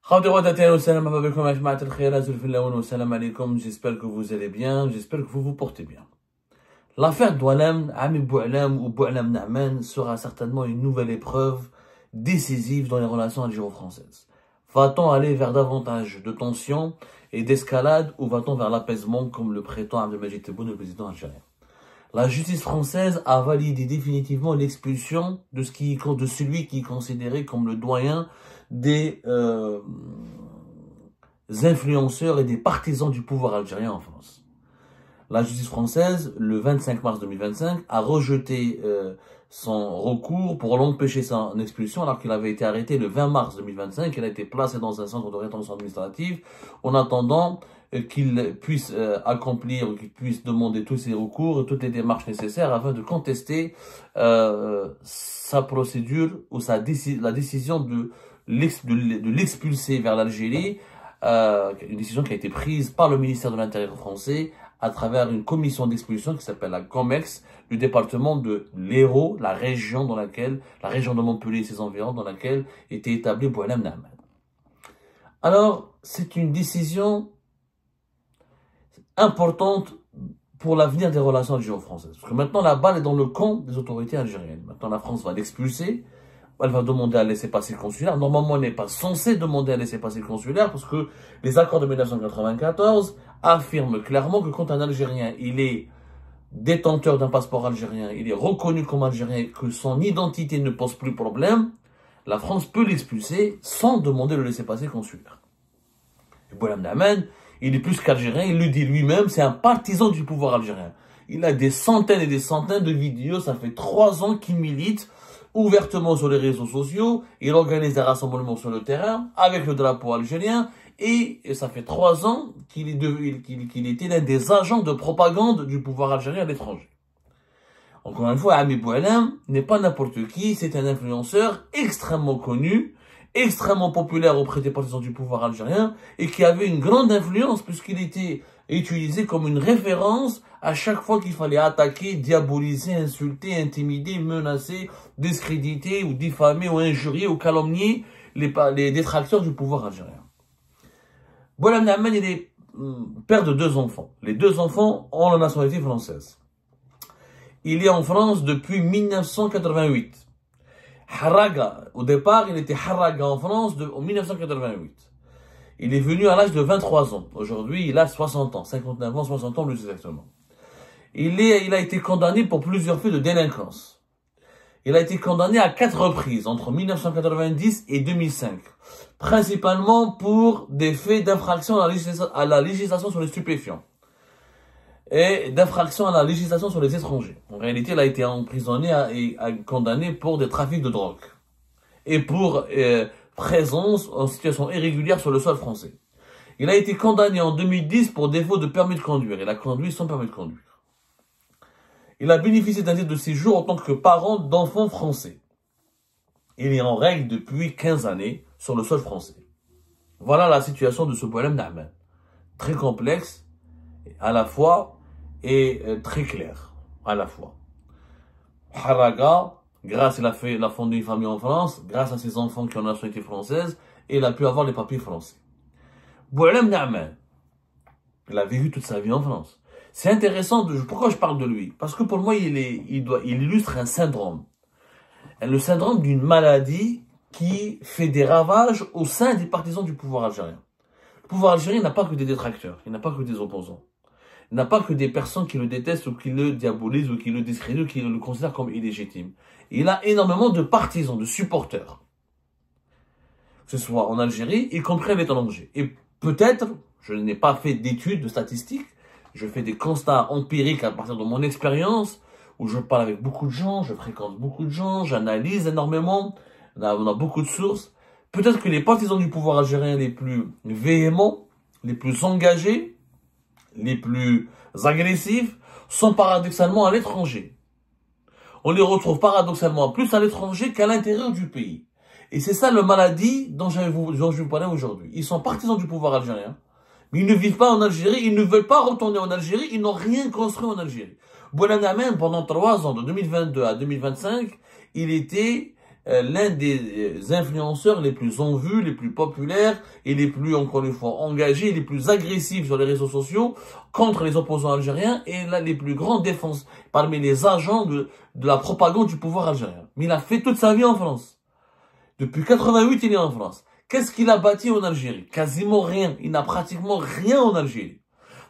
J'espère que vous allez bien, j'espère que vous vous portez bien. L'affaire Doualem, Ami Boualem ou Boualem Naaman sera certainement une nouvelle épreuve décisive dans les relations algéro-françaises. Va-t-on aller vers davantage de tensions et d'escalade ou va-t-on vers l'apaisement comme le prétend Abdelmadjid Tebboune, le président algérien? La justice française a validé définitivement l'expulsion de celui qui est considéré comme le doyen des influenceurs et des partisans du pouvoir algérien en France. La justice française, le 25 mars 2025, a rejeté son recours pour l'empêcher son expulsion alors qu'il avait été arrêté le 20 mars 2025. Il a été placé dans un centre de rétention administrative en attendant qu'il puisse accomplir, qu'il puisse demander tous ses recours et toutes les démarches nécessaires afin de contester sa procédure ou la décision de l'expulser vers l'Algérie, une décision qui a été prise par le ministère de l'Intérieur français à travers une commission d'expulsion qui s'appelle la COMEX du département de l'Hérault, la région de Montpellier et ses environs, dans laquelle était établi Boualem Naaman. Alors, c'est une décision importante pour l'avenir des relations algéro-françaises. Parce que maintenant, la balle est dans le camp des autorités algériennes. Maintenant, la France va l'expulser. Elle va demander à laisser passer consulaire. Normalement, elle n'est pas censée demander à laisser passer consulaire parce que les accords de 1994 affirment clairement que quand un Algérien, il est détenteur d'un passeport algérien, il est reconnu comme Algérien, que son identité ne pose plus problème, la France peut l'expulser sans demander le laisser-passer consulaire. Et Boualem Naaman, il est plus qu'Algérien, il le dit lui-même, c'est un partisan du pouvoir algérien. Il a des centaines et des centaines de vidéos, ça fait 3 ans qu'il milite ouvertement sur les réseaux sociaux, il organise des rassemblements sur le terrain avec le drapeau algérien et ça fait 3 ans qu'il était l'un des agents de propagande du pouvoir algérien à l'étranger. Encore une fois, Ami Boualem n'est pas n'importe qui, c'est un influenceur extrêmement connu, extrêmement populaire auprès des partisans du pouvoir algérien et qui avait une grande influence puisqu'il était utilisé comme une référence à chaque fois qu'il fallait attaquer, diaboliser, insulter, intimider, menacer, discréditer ou diffamer ou injurier ou calomnier les détracteurs du pouvoir algérien. Boualem Naaman, il est père de 2 enfants. Les 2 enfants ont la nationalité française. Il est en France depuis 1988. Harraga, au départ, il était Harraga en France en 1988. Il est venu à l'âge de 23 ans. Aujourd'hui, il a 60 ans, 59 ans, 60 ans plus exactement. Il a été condamné pour plusieurs faits de délinquance. Il a été condamné à 4 reprises entre 1990 et 2005. Principalement pour des faits d'infraction à la législation sur les stupéfiants. Et d'infraction à la législation sur les étrangers. En réalité, il a été emprisonné et condamné pour des trafics de drogue. Et pour présence en situation irrégulière sur le sol français. Il a été condamné en 2010 pour défaut de permis de conduire. Il a conduit sans permis de conduire. Il a bénéficié d'un titre de séjour en tant que parent d'enfants français. Il est en règle depuis 15 années sur le sol français. Voilà la situation de ce Boualem Naaman. Très complexe à la fois et très clair à la fois. Harraga, grâce à il a fondé une famille en France, grâce à ses enfants qui ont la nationalité française, et il a pu avoir les papiers français. Boualem Naaman, il a vécu toute sa vie en France. C'est intéressant, pourquoi je parle de lui? Parce que pour moi, il illustre un syndrome. Le syndrome d'une maladie qui fait des ravages au sein des partisans du pouvoir algérien. Le pouvoir algérien n'a pas que des détracteurs, il n'a pas que des opposants. Il n'a pas que des personnes qui le détestent ou qui le diabolisent ou qui le discréditent ou qui le considèrent comme illégitime. Il a énormément de partisans, de supporters. Que ce soit en Algérie, y compris à l'étranger. Et peut-être, je n'ai pas fait d'études, de statistiques, je fais des constats empiriques à partir de mon expérience, où je parle avec beaucoup de gens, je fréquente beaucoup de gens, j'analyse énormément, on a beaucoup de sources. Peut-être que les partisans du pouvoir algérien les plus véhéments, les plus engagés, les plus agressifs, sont paradoxalement à l'étranger. On les retrouve paradoxalement plus à l'étranger qu'à l'intérieur du pays. Et c'est ça le maladie dont je vais vous parler aujourd'hui. Ils sont partisans du pouvoir algérien, mais ils ne vivent pas en Algérie, ils ne veulent pas retourner en Algérie, ils n'ont rien construit en Algérie. Boualem Naaman, pendant 3 ans, de 2022 à 2025, il était l'un des influenceurs les plus en vue, les plus populaires et les plus, encore une fois, engagés, les plus agressifs sur les réseaux sociaux contre les opposants algériens et là, les plus grands défenses parmi les agents de la propagande du pouvoir algérien. Mais il a fait toute sa vie en France. Depuis 88, il est en France. Qu'est-ce qu'il a bâti en Algérie? Quasiment rien. Il n'a pratiquement rien en Algérie.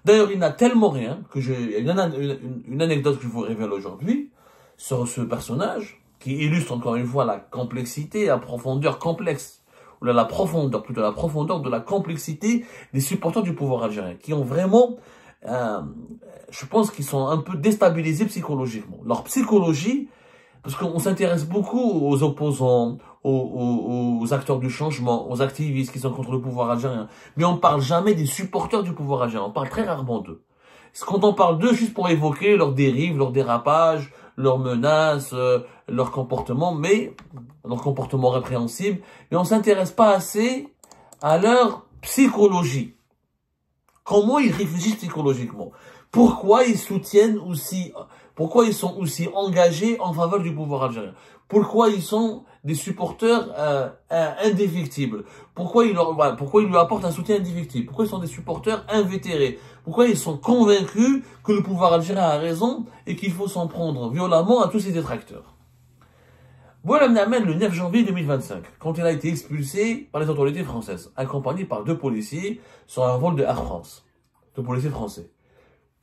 D'ailleurs, il n'a tellement rien que j'ai une anecdote que je vous révèle aujourd'hui sur ce personnage qui illustre encore une fois la complexité, la profondeur complexe, ou la profondeur, plutôt la profondeur de la complexité des supporters du pouvoir algérien, qui ont vraiment, je pense qu'ils sont un peu déstabilisés psychologiquement. Leur psychologie, parce qu'on s'intéresse beaucoup aux opposants, aux acteurs du changement, aux activistes qui sont contre le pouvoir algérien. Mais on parle jamais des supporters du pouvoir algérien. On parle très rarement d'eux. Quand on parle d'eux, juste pour évoquer leurs dérives, leurs dérapages, leurs menaces, leur comportement répréhensible. Mais on s'intéresse pas assez à leur psychologie. Comment ils réfléchissent psychologiquement? Pourquoi ils pourquoi ils sont aussi engagés en faveur du pouvoir algérien? Pourquoi ils sont des supporters indéfectibles? Pourquoi ils lui apportent un soutien indéfectible? Pourquoi ils sont des supporters invétérés? Pourquoi ils sont convaincus que le pouvoir algérien a raison et qu'il faut s'en prendre violemment à tous ses détracteurs? Boualem Namen, le 9 janvier 2025, quand il a été expulsé par les autorités françaises, accompagné par 2 policiers sur un vol de Air France. 2 policiers français.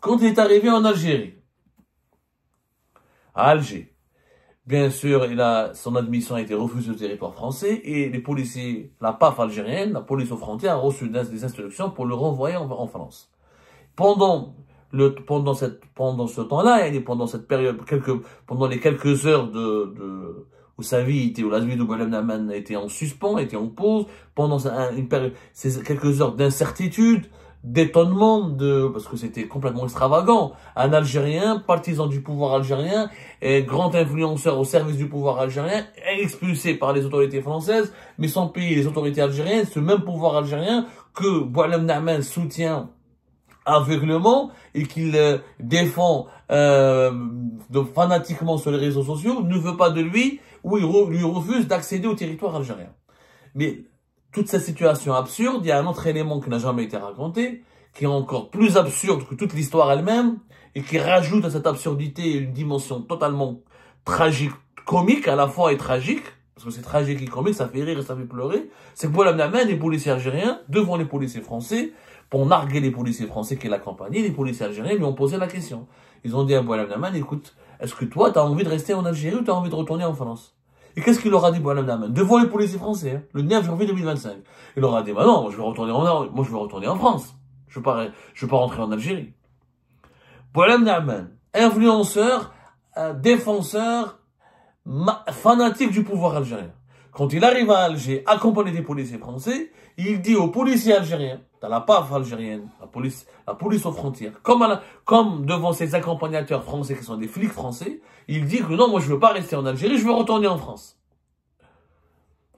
Quand il est arrivé en Algérie, à Alger, bien sûr, son admission a été refusée au territoire français et les policiers, la PAF algérienne, la police aux frontières, a reçu des instructions pour le renvoyer en France. Pendant ce temps-là, et pendant cette période, pendant les quelques heures où sa vie où la vie de Boualem Namen était en suspens, était en pause, pendant une période, ces quelques heures d'incertitude, d'étonnement, parce que c'était complètement extravagant. Un Algérien, partisan du pouvoir algérien, et grand influenceur au service du pouvoir algérien, expulsé par les autorités françaises, mais sans payer les autorités algériennes, ce même pouvoir algérien que Boualem Namen soutient aveuglement et qu'il défend fanatiquement sur les réseaux sociaux, ne veut pas de lui, ou il lui refuse d'accéder au territoire algérien. Mais toute cette situation absurde, il y a un autre élément qui n'a jamais été raconté, qui est encore plus absurde que toute l'histoire elle-même, et qui rajoute à cette absurdité une dimension totalement tragique, comique à la fois et tragique, parce que c'est tragique et comique, ça fait rire et ça fait pleurer, c'est que Boualem Namen, les policiers algériens, devant les policiers français, pour narguer les policiers français qui l'accompagnaient, les policiers algériens lui ont posé la question. Ils ont dit à Boualem Namen, écoute, est-ce que toi, tu as envie de rester en Algérie ou tu as envie de retourner en France? Et qu'est-ce qu'il leur a dit, Boualem Namen, devant les policiers français, hein, le 9 janvier 2025? Il leur a dit, bah non, moi je vais retourner en France. Je veux pas rentrer en Algérie. Boualem Namen, influenceur, défenseur, fanatique du pouvoir algérien. Quand il arrive à Alger, accompagné des policiers français, il dit aux policiers algériens, dans la PAF algérienne, la police aux frontières, comme devant ses accompagnateurs français qui sont des flics français, il dit que non, moi je veux pas rester en Algérie, je veux retourner en France.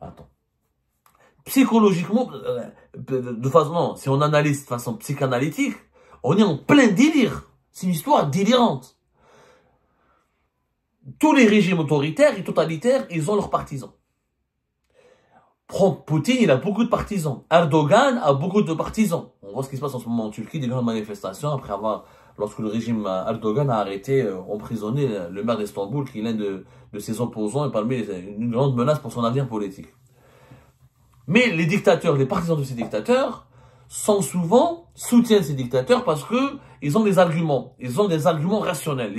Attends. Psychologiquement, non, si on analyse de façon psychanalytique, on est en plein délire. C'est une histoire délirante. Tous les régimes autoritaires et totalitaires, ils ont leurs partisans. Poutine, il a beaucoup de partisans. Erdogan a beaucoup de partisans. On voit ce qui se passe en ce moment en Turquie, des grandes manifestations lorsque le régime Erdogan a arrêté, emprisonné le maire d'Istanbul, qui est l'un de ses opposants et parmi une grande menace pour son avenir politique. Mais les dictateurs, les partisans de ces dictateurs, soutiennent ces dictateurs parce que ils ont des arguments. Ils ont des arguments rationnels.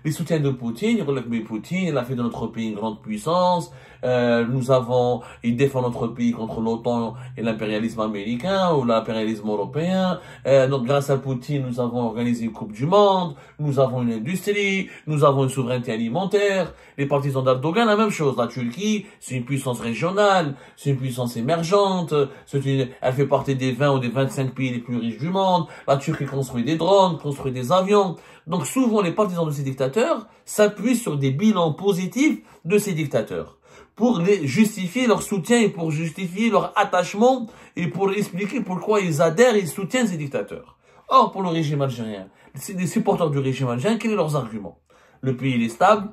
Ils soutiennent de Poutine, ils relèvent mais Poutine, il a fait de notre pays une grande puissance. Il défend notre pays contre l'OTAN et l'impérialisme américain ou l'impérialisme européen. Donc grâce à Poutine, nous avons organisé une Coupe du Monde, nous avons une industrie, nous avons une souveraineté alimentaire. Les partisans d'Erdogan, la même chose. La Turquie, c'est une puissance régionale, c'est une puissance émergente, elle fait partie des 20 ou des 25 pays les plus riches du monde. La Turquie construit des drones, construit des avions. Donc souvent, les partisans de ces dictateurs s'appuient sur des bilans positifs de ces dictateurs pour justifier leur soutien et pour justifier leur attachement et pour expliquer pourquoi ils adhèrent et soutiennent ces dictateurs. Or, pour le régime algérien, les supporters du régime algérien, quels sont leurs arguments? Le pays il est stable,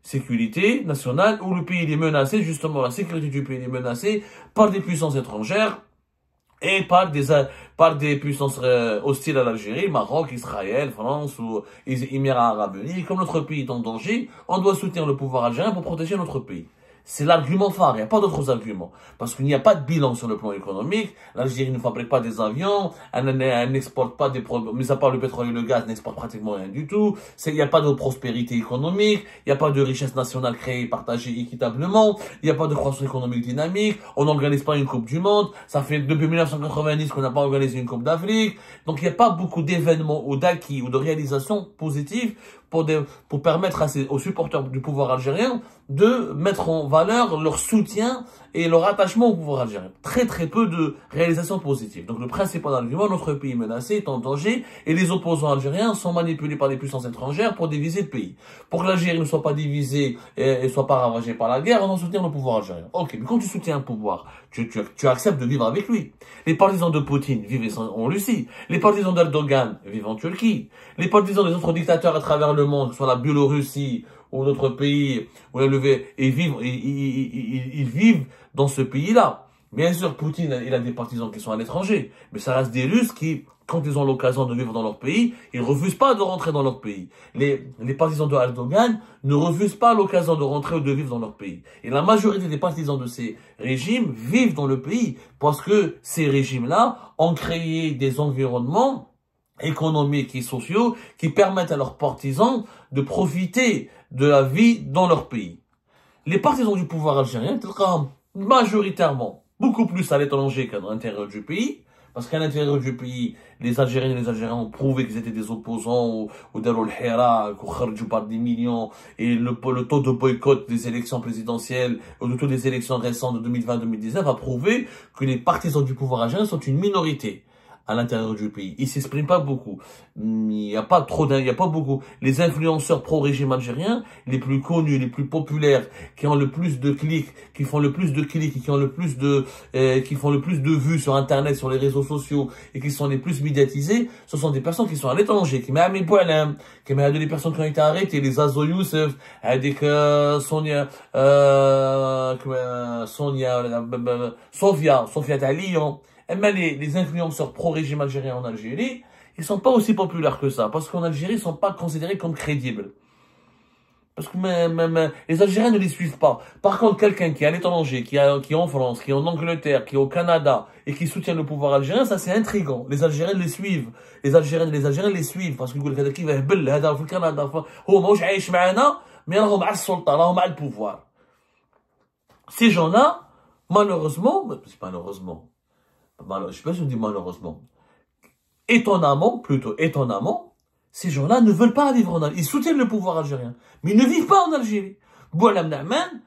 sécurité nationale, où le pays est menacé, justement, la sécurité du pays est menacée par des puissances étrangères et par des puissances hostiles à l'Algérie, Maroc, Israël, France ou Émirats Arabes Unis. Comme notre pays est en danger, on doit soutenir le pouvoir algérien pour protéger notre pays. C'est l'argument phare, il n'y a pas d'autres arguments. Parce qu'il n'y a pas de bilan sur le plan économique. L'Algérie ne fabrique pas des avions, elle n'exporte pas des produits, mis à part le pétrole et le gaz, n'exporte pratiquement rien du tout. Il n'y a pas de prospérité économique, il n'y a pas de richesse nationale créée et partagée équitablement, il n'y a pas de croissance économique dynamique, on n'organise pas une Coupe du Monde, ça fait depuis 1990 qu'on n'a pas organisé une Coupe d'Afrique. Donc il n'y a pas beaucoup d'événements ou d'acquis ou de réalisations positives pour permettre aux supporters du pouvoir algérien de mettre en valeur leur soutien et leur attachement au pouvoir algérien. Très très peu de réalisations positives. Donc le principal argument, notre pays menacé est en danger et les opposants algériens sont manipulés par les puissances étrangères pour diviser le pays. Pour que l'Algérie ne soit pas divisée et ne soit pas ravagée par la guerre, on doit soutenir le pouvoir algérien. Ok, mais quand tu soutiens un pouvoir, tu acceptes de vivre avec lui. Les partisans de Poutine vivent en Russie. Les partisans d'Erdogan vivent en Turquie. Les partisans des autres dictateurs à travers le monde, que ce soit la Biélorussie ou d'autres pays, où ils vivent dans ce pays-là. Bien sûr, Poutine, il a des partisans qui sont à l'étranger, mais ça reste des Russes qui, quand ils ont l'occasion de vivre dans leur pays, ils refusent pas de rentrer dans leur pays. Les partisans de Erdogan ne refusent pas l'occasion de rentrer ou de vivre dans leur pays. Et la majorité des partisans de ces régimes vivent dans le pays, parce que ces régimes-là ont créé des environnements économiques et sociaux qui permettent à leurs partisans de profiter de la vie dans leur pays. Les partisans du pouvoir algérien, majoritairement, beaucoup plus à l'étranger qu'à l'intérieur du pays, parce qu'à l'intérieur du pays, les Algériens et les Algériens ont prouvé qu'ils étaient des opposants au Darul Hira, qu'on kharjou par des millions, et le taux de boycott des élections présidentielles, ou de toutes les élections récentes de 2020-2019 a prouvé que les partisans du pouvoir algérien sont une minorité à l'intérieur du pays. Ils s'expriment pas beaucoup. Il n'y a pas beaucoup. Les influenceurs pro-régime algérien, les plus connus, les plus populaires, qui ont le plus de clics, qui font le plus de vues sur Internet, sur les réseaux sociaux, et qui sont les plus médiatisés, ce sont des personnes qui sont à l'étranger, qui m'ont des personnes qui ont été arrêtées, les Azo Youssef, avec Sofia Talion. Les influenceurs pro-régime algérien en Algérie, ils sont pas aussi populaires que ça, parce qu'en Algérie, ils sont pas considérés comme crédibles. Parce que même les Algériens ne les suivent pas. Par contre, quelqu'un qui est à l'étranger, qui est en France, qui est en Angleterre, qui est au Canada, et qui soutient le pouvoir algérien, ça c'est intriguant. Les Algériens les suivent. Les Algériens les suivent, parce qu'ils disent هذا كيف هبل هذا في الكندا هو ماهوش عايش معنا mais راهو مع السلطة راهو مع le pouvoir. Ces gens-là, malheureusement, c'est pas malheureusement, je sais pas si on dit malheureusement, plutôt étonnamment, ces gens-là ne veulent pas vivre en Algérie. Ils soutiennent le pouvoir algérien, mais ils ne vivent pas en Algérie. Boualem Na'man,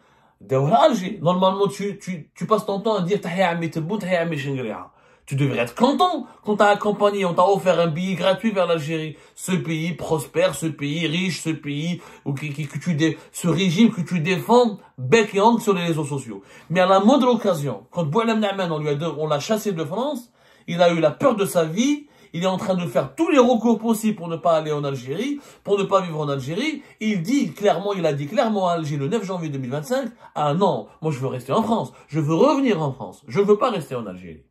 Alger. Normalement, tu passes ton temps à dire Tahia Ami Tebbout, Tahia Ami Shingriha. Tu devrais être content quand t'as accompagné, on t'a offert un billet gratuit vers l'Algérie. Ce pays prospère, ce pays riche, ce pays ce régime que tu défends bec et ongle sur les réseaux sociaux. Mais à la moindre occasion, quand Boualem Na'man, on l'a chassé de France, il a eu la peur de sa vie, il est en train de faire tous les recours possibles pour ne pas aller en Algérie, pour ne pas vivre en Algérie. Il a dit clairement à Alger le 9 janvier 2025, ah non, moi je veux rester en France, je veux revenir en France, je ne veux pas rester en Algérie.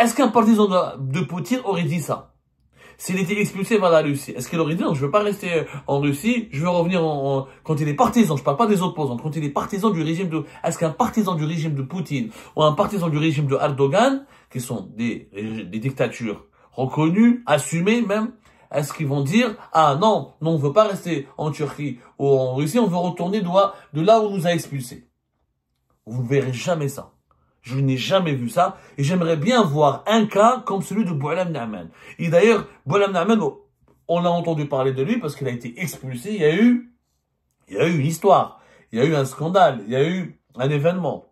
Est-ce qu'un partisan de Poutine aurait dit ça? S'il était expulsé vers la Russie, est-ce qu'il aurait dit non, je veux pas rester en Russie, je veux revenir quand il est partisan, je parle pas des opposants, quand il est partisan du régime est-ce qu'un partisan du régime de Poutine ou un partisan du régime de Erdogan, qui sont des dictatures reconnues, assumées même, est-ce qu'ils vont dire, ah non, on veut pas rester en Turquie ou en Russie, on veut retourner de là où on nous a expulsés? Vous ne verrez jamais ça. Je n'ai jamais vu ça. Et j'aimerais bien voir un cas comme celui de Boualem Na'man. Et d'ailleurs, Boualem Na'man, on a entendu parler de lui parce qu'il a été expulsé. Il y a eu une histoire. Il y a eu un scandale. Il y a eu un événement.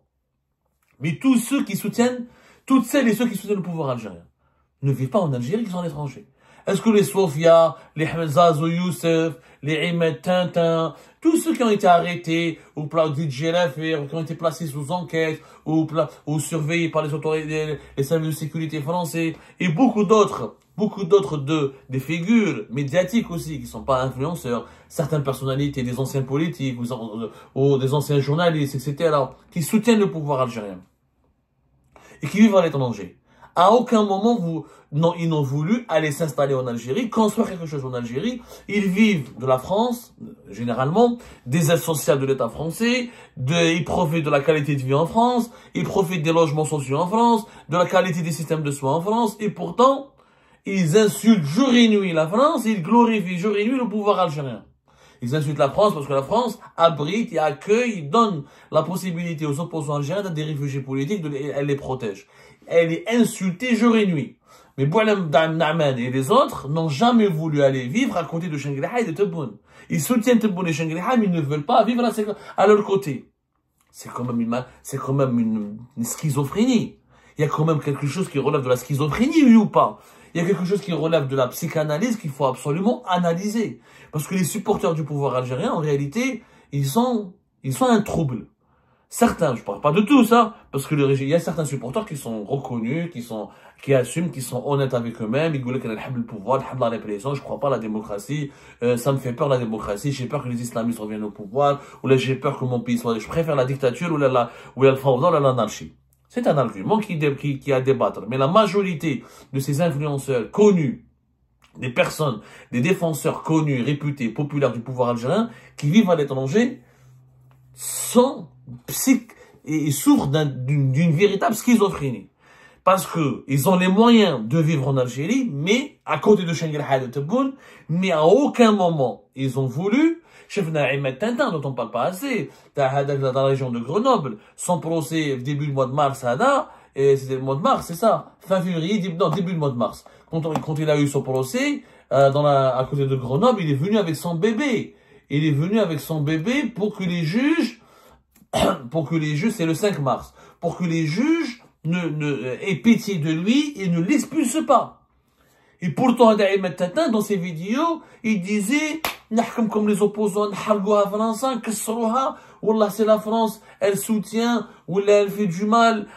Mais tous ceux qui soutiennent, toutes celles et ceux qui soutiennent le pouvoir algérien ne vivent pas en Algérie, ils sont à l'étranger. Est-ce que les Sofia, les Hamzazo Youssef, les Ahmed Tintin, tous ceux qui ont été arrêtés, ou qui ont été placés sous enquête, ou surveillés par les autorités, les services de sécurité français, et beaucoup d'autres beaucoup d'autres des figures médiatiques aussi, qui ne sont pas influenceurs, certaines personnalités, des anciens politiques ou des anciens journalistes, etc., qui soutiennent le pouvoir algérien et qui vivent à l'étranger. À aucun moment, ils n'ont voulu aller s'installer en Algérie, construire quelque chose en Algérie. Ils vivent de la France, généralement, des aides sociales de l'État français, ils profitent de la qualité de vie en France, ils profitent des logements sociaux en France, de la qualité des systèmes de soins en France, et pourtant, ils insultent jour et nuit la France, ils glorifient jour et nuit le pouvoir algérien. Ils insultent la France parce que la France abrite et accueille, donne la possibilité aux opposants algériens d'être des réfugiés politiques, elle les protège. Elle est insultée jour et nuit. Mais Boualem Naaman et les autres n'ont jamais voulu aller vivre à côté de Chengueléha et de Tebboune. Ils soutiennent Tebboune et Chengueléha, mais ils ne veulent pas vivre à leur côté. C'est quand même une schizophrénie. Il y a quand même quelque chose qui relève de la schizophrénie, oui ou pas? Il y a quelque chose qui relève de la psychanalyse qu'il faut absolument analyser. Parce que les supporters du pouvoir algérien, en réalité, ils ont un trouble. Certains, je ne parle pas de tous, hein, parce que il y a certains supporters qui sont reconnus, qui assument, qui sont honnêtes avec eux-mêmes, ils disent qu'ils aiment le pouvoir, ils aiment la répression, je ne crois pas à la démocratie, ça me fait peur la démocratie, j'ai peur que les islamistes reviennent au pouvoir, ou là j'ai peur que mon pays soit, je préfère la dictature, ou le fawda, ou l'anarchie. C'est un argument qui a à débattre. Mais la majorité de ces influenceurs connus, des personnes, des défenseurs connus, réputés, populaires du pouvoir algérien, qui vivent à l'étranger, et souffrent d'une véritable schizophrénie. Parce que ils ont les moyens de vivre en Algérie, mais à côté de Chengueléha et de Tebboune, mais à aucun moment ils ont voulu. Chef Naïm Tintin, dont on ne parle pas assez, dans la région de Grenoble, son procès début du mois de mars, c'était le mois de mars, c'est ça, fin février, début du mois de mars. Quand il a eu son procès, à côté de Grenoble, il est venu avec son bébé. Il est venu avec son bébé pour que les juges, c'est le 5 mars, pour que les juges aient pitié de lui et ne l'expulsent pas. Et pourtant, Naïm Tintin, dans ses vidéos, il disait, comme les opposants, Wallah, c'est la France, elle soutient, ou elle fait du mal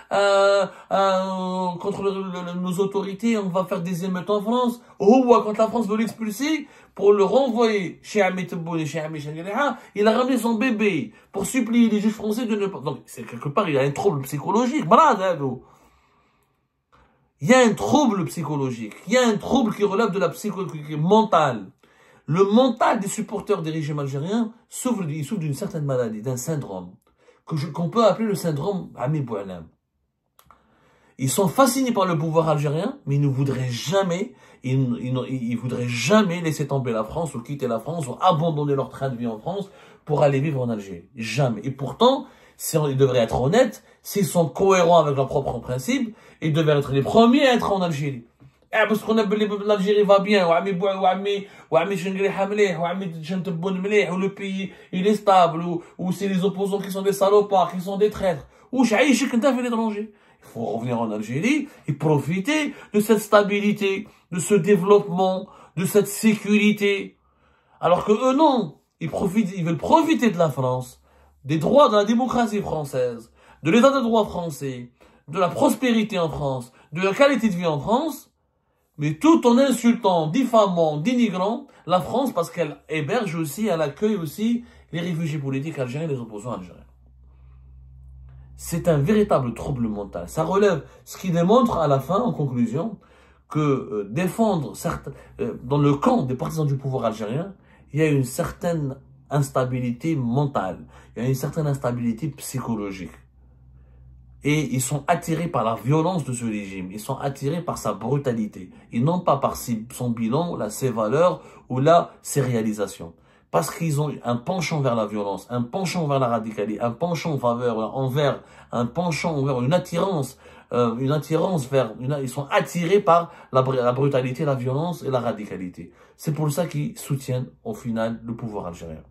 contre nos autorités, on va faire des émeutes en France. Quand la France veut l'expulser, pour le renvoyer chez Ahmed Tebboune et chez Ahmed Chengueléha, il a ramené son bébé pour supplier les juges français de ne pas... Donc, c'est quelque part, il y a un trouble psychologique. Il y a un trouble psychologique. Il y a un trouble qui relève de la psychologie mentale. Le mental des supporters des régimes algériens souffre d'une certaine maladie, d'un syndrome, qu'on peut appeler le syndrome Ami Boualem. Ils sont fascinés par le pouvoir algérien, mais ils ne voudraient jamais, ils voudraient jamais laisser tomber la France ou quitter la France ou abandonner leur train de vie en France pour aller vivre en Algérie. Jamais. Et pourtant, ils devraient être honnêtes, s'ils sont cohérents avec leurs propres principes, ils devraient être les premiers à être en Algérie. Parce qu'on a l'Algérie va bien, ou le pays il est stable, ou c'est les opposants qui sont des salopards, qui sont des traîtres. Ou l'étranger. Il faut revenir en Algérie et profiter de cette stabilité, de ce développement, de cette sécurité. Alors que eux non, ils veulent profiter de la France, des droits de la démocratie française, de l'état de droit français, de la prospérité en France, de la qualité de vie en France, mais tout en insultant, diffamant, dénigrant la France parce qu'elle héberge aussi, elle accueille aussi les réfugiés politiques algériens et les opposants algériens. C'est un véritable trouble mental. Ça relève, ce qui démontre à la fin, en conclusion, que défendre, dans le camp des partisans du pouvoir algérien, il y a une certaine instabilité mentale, il y a une certaine instabilité psychologique. Et ils sont attirés par la violence de ce régime. Ils sont attirés par sa brutalité. Et non pas par son bilan, ses valeurs ou ses réalisations. Parce qu'ils ont un penchant vers la violence, un penchant vers la radicalité, un penchant envers une attirance vers, ils sont attirés par la brutalité, la violence et la radicalité. C'est pour ça qu'ils soutiennent au final le pouvoir algérien.